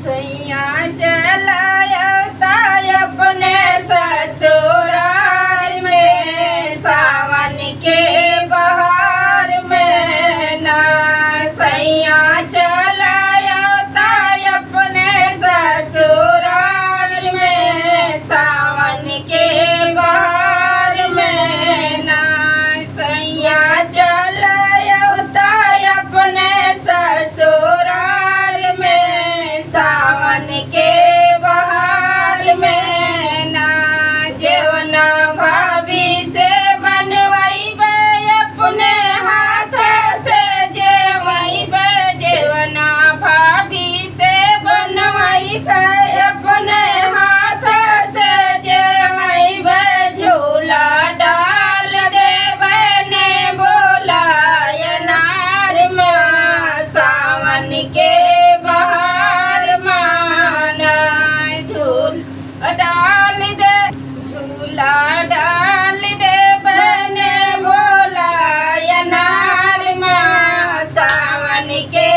सैया चलायता अपने ससुराल में सावन के बहार में ना। सैया चलायता अपने ससुराल में सावन के बहार में ना। सैया चलायता अपने ससुराल में सावन के बहार में ना। जेवना भाभी से बनवाइबे अपने हाथ से जेवइबे जेवना भाभी से बनवाइबे अपने हाथ से जेवइबे झूला डाल देबे ने बोला अनार में सावन के बहार माना। झूला डाल दे बने बोला अनार में सावन के